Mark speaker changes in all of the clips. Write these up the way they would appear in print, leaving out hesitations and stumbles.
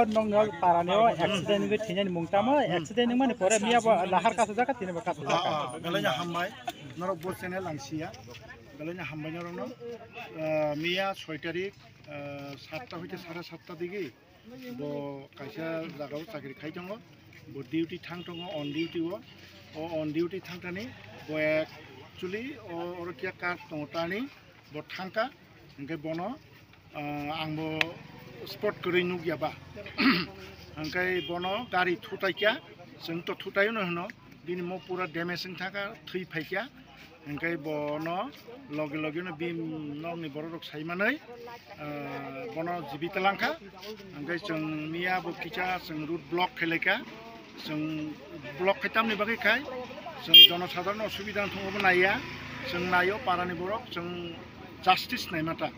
Speaker 1: nong parane accident ge thinan mungtama accident mane pore mia lahar kasu jaka tinba kasu jaka
Speaker 2: galanya hammai norok bo channel langsia galanya hammai norok mia 6 tarik 7 ta hoite 7:30 digi bo kaisa jagao chakri khai tongo bo duty thang tongo on duty o on duty thangtani bo actually or kia kar tongtani bo thangka engke bono angbo sport kori nugya ba angkai bono gari thutaikya जों तो थुतायो न होनो दिन मो पूरा damaging थाका थै फाइक्या ओंखाय बनो लगे लगे न बिम नंनि बररक साइमानै बनो जिबितलांखा ओंखाय जों मिया बो किचा जों रुट ब्लक खेलेका जों ब्लक खैतामनि बागै खाय जों जनसाधारण असुबिदा थंबो नाया जों नायो पारानि बरक जों जस्टिस नायमाता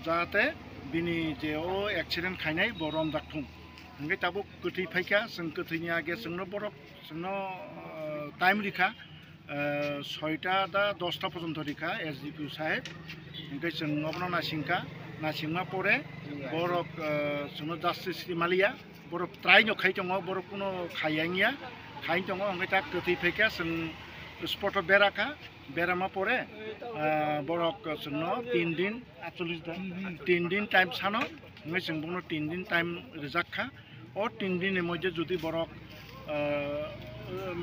Speaker 2: जाहाथे बिनि जे ओ एक्सिडेंट खायनाय बरम दाखथुं ओंखाय ताबो गोथै फाइका जों गोथैनि आगे जोंनो बरफ जोंनो टाइम रिखा 6टा दा 10टा पर्यन्त रिखा एसडीपी साहेब ओंखाय जों नबना नासिंमा परे बरफ जोंनो जास्टिस मालिया बरफ ट्राइ न खाइ दङ बरफ कुनो खायानिया खाइ दङ ओंखाय ता गोथै फाइका जों स्पट बेराखा बेरामा परे बरफ जोंनो 3 दिन 3 दिन टाइम सानो ओंखाय जों बुंनो 3 दिन टाइम रिजाखा और 3 दिन मध्य जुदी बरक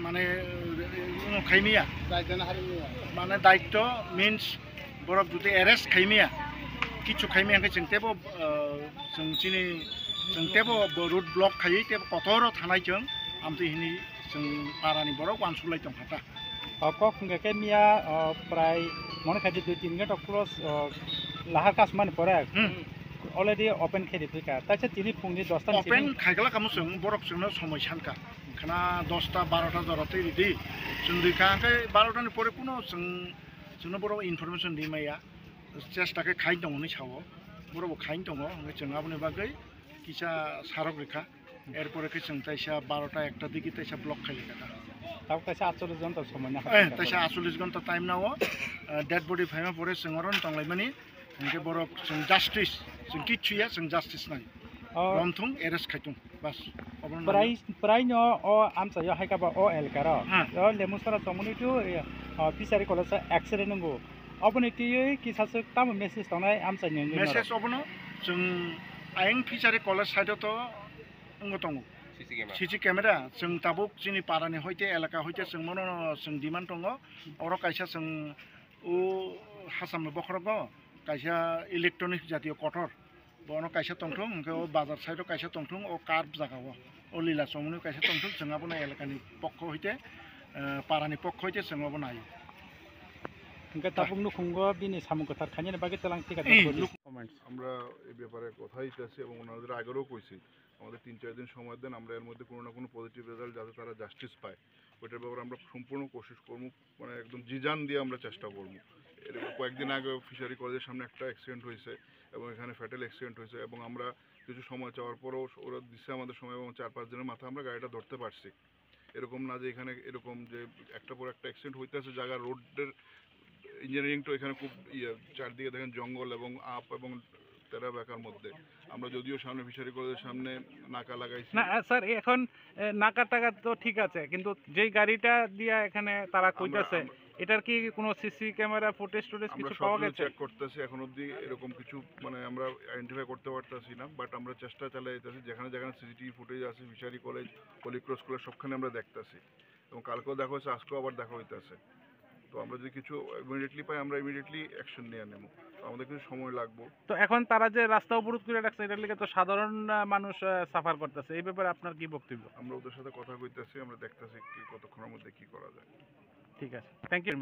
Speaker 2: माने खाइमिया माने दायित्व मीन्स बरक जुदी एरेस्ट खाइमिया किछु खाइमिया जों तेबो जों चिनि जों तेबो रुट ब्लक खाइ तेबो कतर थानाय जों आमथिहिनि जों पारानि बरक वानसुलाय दं हाता
Speaker 1: कक के मिया प्राय मन खादि 2-3 घंटा क्रॉस लाहार कास मान परे already open खेदि फैका तासे तिनि फुंनि 10टा
Speaker 2: open खायगला कामु जों बरक जोंनो समय सानका खाना 10टा 12टा जरातै रेडी जों रिखांखै 12टानि परे कुनो जोंनो बरक इनफरमेशन दिमाया चेष्टाखै खाइ दङनि सावो बरक खाइ दङ जों आबनि बागै किसा सारक रेखा एरपरे कै जों ताइसा 12टा 1टा दिगि ताइसा ब्लक खाइलेका
Speaker 1: ताव ताइसा 48 घन्टा समय ना
Speaker 2: ताइसा 48 घन्टा टाइम नाव डेड बडी फाइमा परे जोंरन तंलायमानि ओंखाय बरक जों जस्टिस जों किछुया जों जस्टिस नाय रमथुं एरेस्ट खाइथुं बस
Speaker 1: प्राय न ओ आमचा यो हाइकाबा ओ एलकार ओ लेमुसरा कम्युनिटी फिसारि कलेज एक्सिडेंट नंगो अपने टियै किसासो ताम मेसेज तनाय आमचा नि
Speaker 2: मेसेज अपनो जों आयं फिसारि कलेज साइड तो अंगो दङ सीसी कैमेरा जों ताबुक जोंनि पारानि हयते एलाका हयते जों मनो जों डिमान्ड दङ अर कायसा जों उ हासाम बखरबो कायसा इलेक्ट्रनिक जातीय कटर बनो कायसा तंथुं ओंखाय बाजार साइड कायसा तंथुं ओ कार्ब जागाव ओ लीला समनि कायसा तंथुं जोंहाबो ना एलाकानि पक्ष हयते पारानि पक्ष हयते जोंहाबो नायो
Speaker 1: ओंखाय ताबुक नुखुंगो बिनि सामु कथार खानिनि बागै तलां टिका
Speaker 3: কমেন্টস আমরা এই ব্যাপারে কথা হইতেছি এবং ওনাদের আগেও কইছি আমাদের 3-4 দিন সময় দেন আমরা এর মধ্যে কোনো না কোনো পজিটিভ রেজাল্ট যাতে তারা জাস্টিস পায় ওইটার ব্যাপারে আমরা সম্পূর্ণ কোশিশ করব মানে একদম জিজান দিয়ে আমরা চেষ্টা করব এর কয়েকদিন আগে ফিশারি কলেজের সামনে একটা অ্যাক্সিডেন্ট হয়েছে এবং এখানে ফ্যাটাল অ্যাক্সিডেন্ট হয়েছে এবং আমরা কিছু সময় চাওয়ার পরও ওরা দিচ্ছে আমাদের সময় এবং 4-5 দিনের মাথায় আমরা গাড়িটা ধরতে পারছি এরকম না যে এখানে এরকম যে একটা পর একটা অ্যাক্সিডেন্ট হইতেছে জায়গা রোডের ইঞ্জিনিয়ারিং তো এখানে খুব চারদিকে দেখেন জঙ্গল এবং আপ এবং তেরা বেকার মধ্যে আমরা যদিও সামনে ফিশারি কলেজের সামনে নাকা লাগাইছি
Speaker 1: না স্যার এখন নাকা টাকা তো ঠিক আছে কিন্তু যেই গাড়িটা দিয়া এখানে তারা কইতাছে এটার কি কোনো সিসি ক্যামেরা ফুটেজ কিছু পাওয়া গেছে
Speaker 3: চেক করতেছি এখন অবধি এরকম কিছু মানে আমরা আইডেন্টিফাই করতে পারতাছি না বাট আমরা চেষ্টা চালাই যাচ্ছি যেখানে যেখানে সিসিটিভি ফুটেজ আছে ফিশারি কলেজ হলিক্রস কলেজ সবখানে আমরা দেখতেছি এবং কালকেও দেখা হয়েছে আজকেও আবার দেখা হইতেছে তো আমরা যদি কিছু ইমিডিয়েটলি পাই আমরা ইমিডিয়েটলি অ্যাকশন নিয়ে নেব আমাদের কিছু সময় লাগবে তো
Speaker 1: এখন তারা যে রাস্তা অবরোধ করে রাখছে এটার লিগে তো সাধারণ মানুষ সাফার করতেছে এই ব্যাপারে আপনার কি বক্তব্য
Speaker 3: আমরা ওদের সাথে কথা কইতেছি আমরা দেখতেছি কি কতক্ষণের মধ্যে কি করা যায়
Speaker 1: ঠিক আছে থ্যাংক ইউ